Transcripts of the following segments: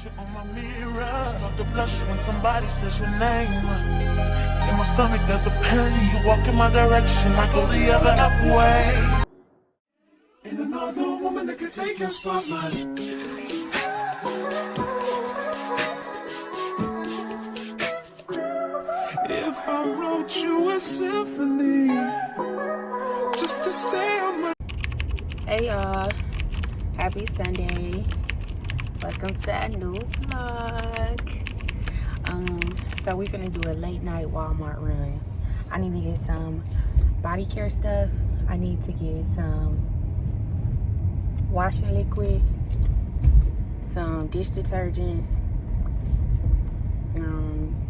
reflection on my mirror. Start to blush when somebody says your name. In my stomach there's a pain. You walk in my direction, I go the other way. And another woman that can take your spotlight. If I wrote you a symphony, just to say I'm. Hey y'all, happy Sunday. Welcome to a new vlog. So we finna do a late night Walmart run. I need to get some body care stuff. I need to get some washing liquid, some dish detergent,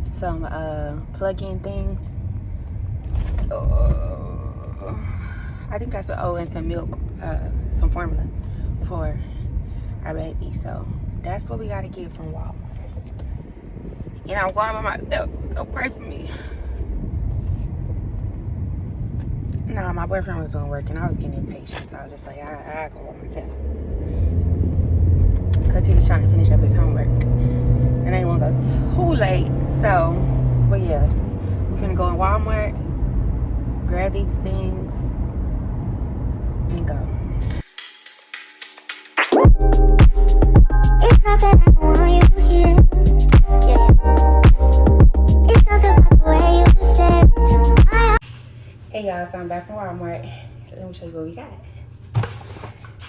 some plug-in things. I think that's and some milk, some formula for our baby. So that's what we gotta get from Walmart. And I'm going by myself, so pray for me. Nah, my boyfriend was doing work and I was getting impatient, so I was just like, I go by myself. Cause he was trying to finish up his homework. And I didn't want to go too late. So, but yeah, we're gonna go in Walmart, grab these things, and go. It's not that I don't want you here. Yeah. It's not about the way you said to my. Hey y'all, so I'm back from Walmart. Let me show you what we got.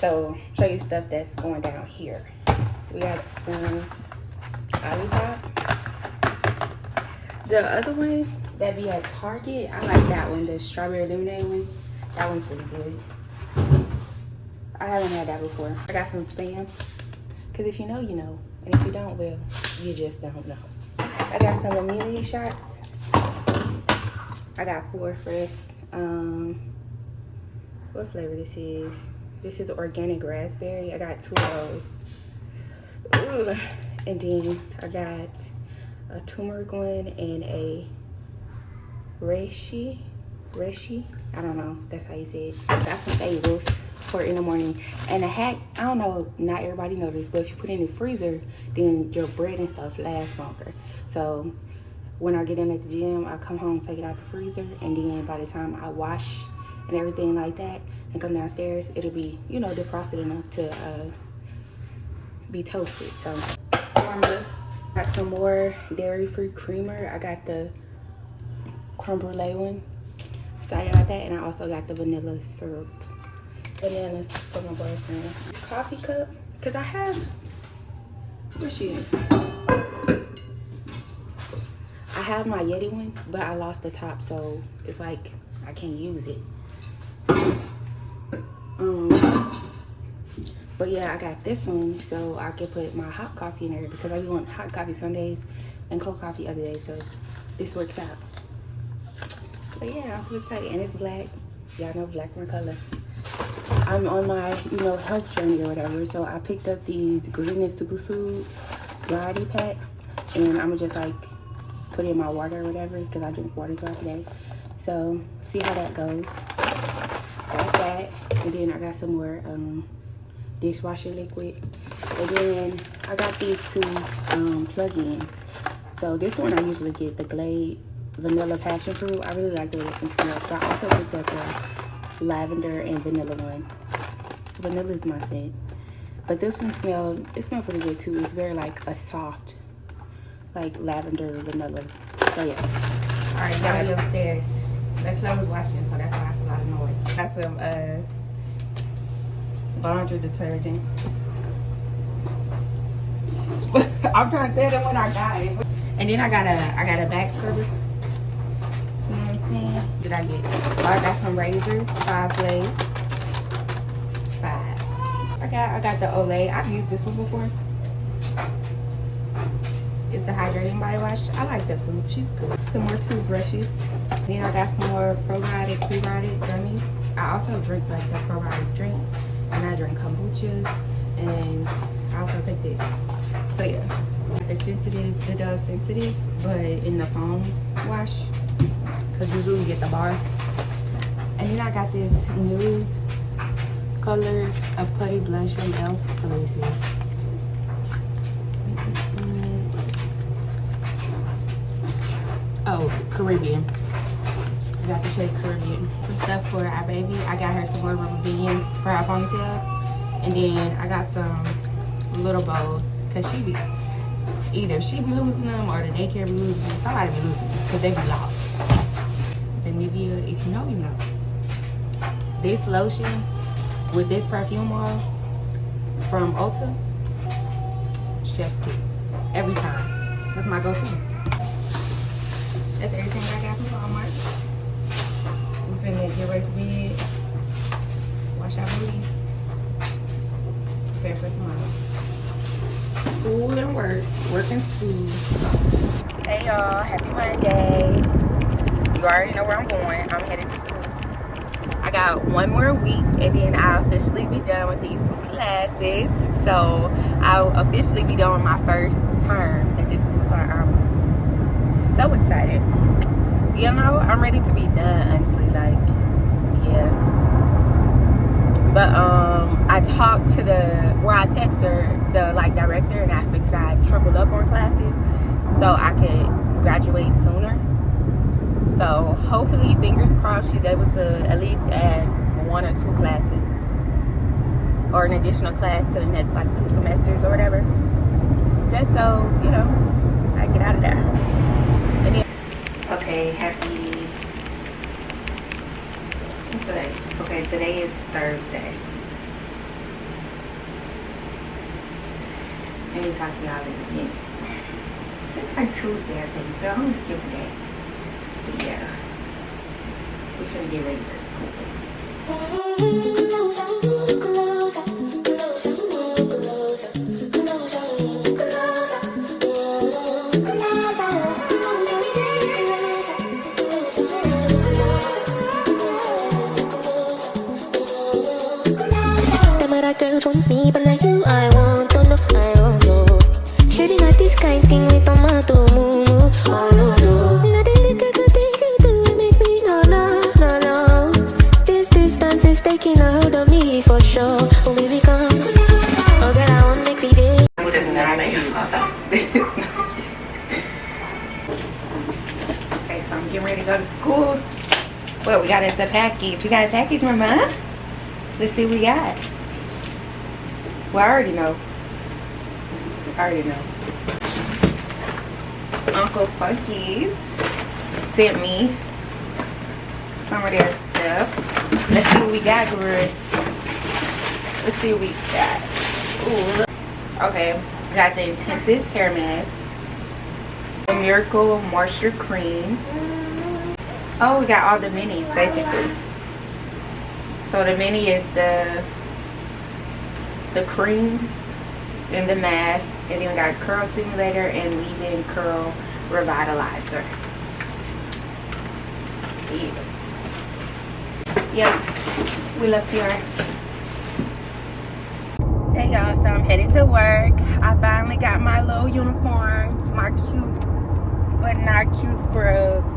So, show you stuff that's going down here. We got some Olipop. The other one that be at Target, I like that one, the strawberry lemonade one. That one's really good. I haven't had that before. I got some Spam. Because if you know, you know. And if you don't, well, you just don't know. I got some immunity shots. I got 4 for this. What flavor this is? This is organic raspberry. I got 2 of those. Ooh. And then I got a turmeric one and a reishi. I don't know. That's how you say it. I got some bagels for in the morning. And a hack, I don't know, not everybody knows this, but if you put it in the freezer, then your bread and stuff lasts longer. So when I get in at the gym, I come home, take it out the freezer, and then by the time I wash and everything like that and come downstairs, it'll be, you know, defrosted enough to be toasted. So got some more dairy-free creamer. I got the creme brulee one. Excited about that. And I also got the vanilla syrup. Bananas for my boyfriend. Coffee cup. Because I have... Where's she at? I have my Yeti one, but I lost the top. So it's like I can't use it. But yeah, I got this one so I can put my hot coffee in there because I be want hot coffee some days and cold coffee other days. So this works out. But yeah, I'm so excited. And it's black. Y'all know black my color. I'm on my, you know, health journey or whatever. So I picked up these green and superfood variety packs. And I'm just like put it in my water or whatever because I drink water throughout the day. So see how that goes. Got that. And then I got some more dishwasher liquid. And then I got these 2 plug-ins. So this one I usually get the Glade vanilla passion fruit. I really like the way this one smells. But I also picked up the lavender and vanilla one. Vanilla is my scent. But this one smelled pretty good too. It's very like a soft, like lavender vanilla. So yeah. Alright, gotta be upstairs. The clothes washing, so that's why it's a lot of noise. Got some laundry detergent. I'm trying to tell them when I got it. And then I got a back scrubber. You know what I'm saying? Did I get? Oh, I got some razors, 5 blades. 5. I got the Olay. I've used this one before. It's the hydrating body wash. I like this one. She's good. Some more toothbrushes. Then I got some more probiotic, prebiotic gummies. I also drink like the probiotic drinks. And I drink kombucha. And I also take this. So yeah. The sensitive, the Dove sensitive, but in the foam wash. Because usually we get the bar. And then I got this new color of putty blush from e.l.f. Let me see. Caribbean. I got the Shea Caribbean. Some stuff for our baby. I got her some more rubber bands for our ponytails. And then I got some little bows. Because either she be losing them or the daycare be losing them. Somebody be losing them because they be lost. The Nivea, if you know, you know. This lotion with this perfume oil from Ulta, chef's kiss. Every time. That's my go-to. That's everything I got from Walmart. We're finna get ready for bed. Wash our booties. Prepare for tomorrow. School and work. Work and school. Hey y'all, happy Monday. You already know where I'm going. I'm headed to school. I got one more week and then I'll officially be done with these 2 classes. So I'll officially be done with my first term at this school. So I'm so excited. You know, I'm ready to be done, honestly. Like, yeah. But I talked to I texted her, the like director, and asked her could I triple up on classes so I could graduate sooner. So hopefully, fingers crossed, she's able to at least add 1 or 2 classes or an additional class to the next like 2 semesters or whatever. Just so, you know, I can get out of there. And then, okay, what's today? Okay, today is Thursday. Let me talk to y'all in a minute. It's like Tuesday, I think, so I'm gonna skip a day. But yeah, we're finna get ready for school. Them other girls want me, but not you. I want to know, I want to. Should be not this kind thing with tomato moo moo. Oh no no. Not the little good things you do make me no no no no. This distance is taking a hold of me for sure. Oh baby come, oh girl I want make me day. Okay, so I'm getting ready to go to school. Well, we got us a package. We got a package, Mama. Let's see what we got. Well, I already know. Uncle Funky's sent me some of their stuff. Let's see what we got, Guru. Let's see what we got. Ooh, look. Okay, we got the intensive hair mask, the Miracle Moisture Cream. Oh, we got all the minis basically. So the mini is the cream and the mask, and then we got curl simulator and leave-in curl revitalizer. Yes, we love PR. Hey y'all, so I'm headed to work. I finally got my little uniform, my cute but not cute scrubs.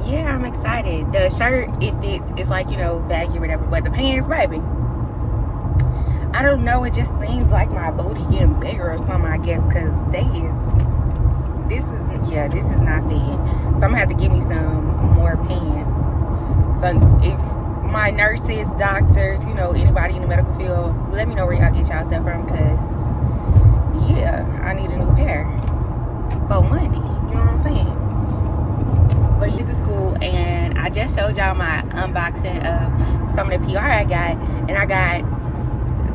Yeah, I'm excited. The shirt, it fits. It's like, you know, baggy or whatever, but the pants, baby, I don't know, it just seems like my booty getting bigger or something, I guess, because this is not fitting. So I'm gonna have to give me some more pants. So if my nurses, doctors, you know, anybody in the medical field, let me know where y'all get y'all stuff from, because yeah, I need a new pair for Monday. You know what I'm saying? But you get to school, and I just showed y'all my unboxing of some of the PR I got, and I got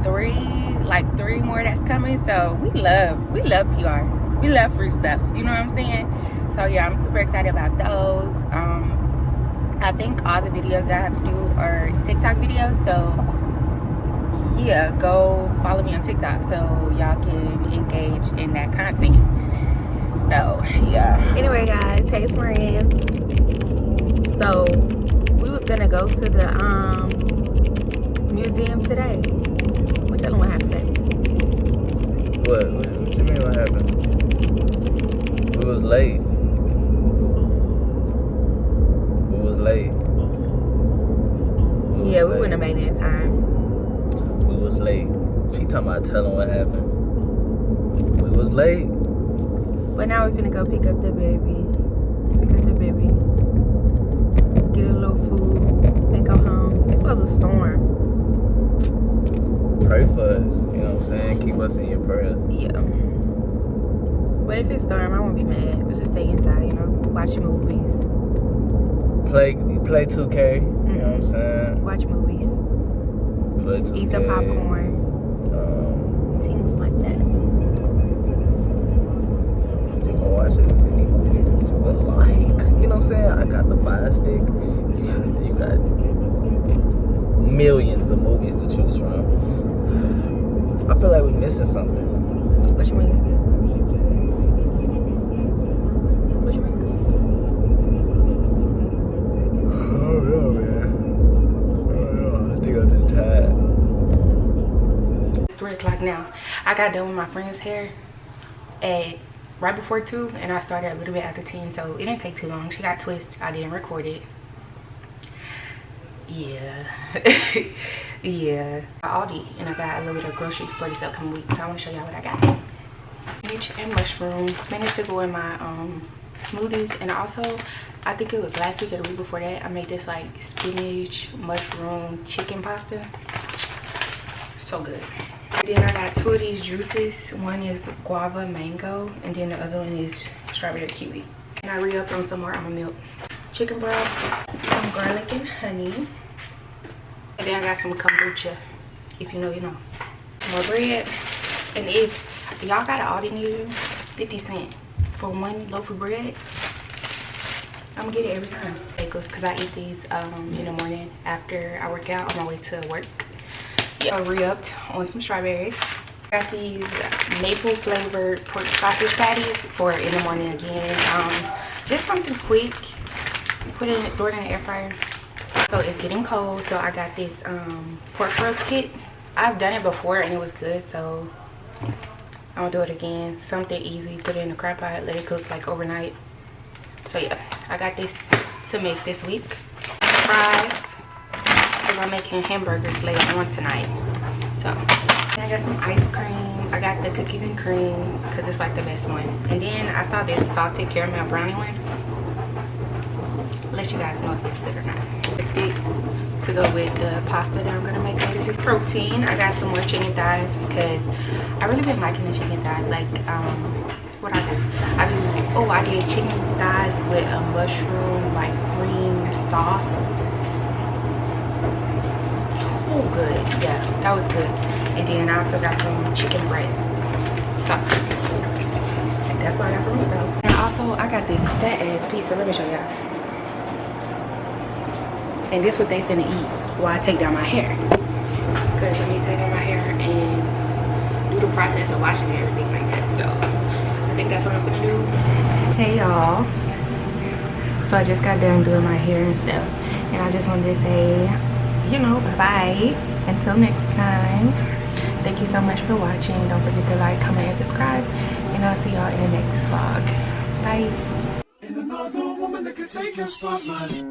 3 more that's coming. So we love PR. We love free stuff. You know what I'm saying? So yeah, I'm super excited about those. I think all the videos that I have to do are TikTok videos. So yeah, go follow me on TikTok so y'all can engage in that content. So yeah. Anyway, guys, hey friends. So we was gonna go to the museum today. Tell them what happened. What you mean what happened? We was late. Yeah, we wouldn't have made it in time. We was late. She talking about telling what happened. We was late. But now we're finna go pick up the baby. We got the baby. Get a little food and go home. It's supposed to storm. Pray for us, you know what I'm saying? Keep us in your prayers. Yeah. But if it's storm, I won't be mad. We'll just stay inside, you know, watch movies. Play 2K, you know what I'm saying? Watch movies. Play 2K. Eat some popcorn. Things like that. You gonna watch it? But like, you know what I'm saying? I got the Fire Stick. You got millions of movies to choose from. I feel like we're missing something. What you mean? What you mean? Oh yeah, man. Oh yeah, I think I'm just tired. It's 3 o'clock now. I got done with my friend's hair at right before 2, and I started a little bit after 10, so it didn't take too long. She got twists. I didn't record it. Yeah. Yeah. Aldi, and I got a little bit of groceries for this upcoming week, so I want to show y'all what I got. Spinach and mushrooms. Spinach to go in my smoothies, and also I think it was last week or the week before that I made this like spinach mushroom chicken pasta. So good. And then I got 2 of these juices. One is guava mango, and then the other one is strawberry kiwi. And I re-upped on some more almond milk. Chicken broth, some garlic and honey. And then I got some kombucha. If you know, you know. More bread. And if y'all got an Aldi near you, 50 cents for 1 loaf of bread. I'm gonna get it every time. Because I eat these in the morning after I work out on my way to work. Yeah, I re-upped on some strawberries. Got these maple flavored pork sausage patties for in the morning again. Just something quick. Throw it in the air fryer. So it's getting cold, so I got this pork roast kit. I've done it before and it was good, so I'll do it again. Something easy. Put it in the crock pot, let it cook like overnight. So yeah, I got this to make this week. Fries. I'm making hamburgers later on tonight. So I got some ice cream. I got the cookies and cream because it's like the best one. And then I saw this salted caramel brownie one. Let you guys know if it's good or not. The sticks to go with the pasta that I'm gonna make later. This protein. I got some more chicken thighs because I really been liking the chicken thighs. Like what I do? I did chicken thighs with a mushroom like cream sauce. Oh, good. Yeah, that was good. And then I also got some chicken breast. So that's what I got from the store. And also I got this fat ass pizza. Let me show y'all. And this what they finna eat while I take down my hair. Because I need to take down my hair and do the process of washing and everything like that. So I think that's what I'm gonna do. Hey y'all. So I just got done doing my hair and stuff. And I just wanted to say, you know, bye-bye until next time. Thank you so much for watching. Don't forget to like, comment, and subscribe, and I'll see y'all in the next vlog. Bye. And another woman that can take your spotlight.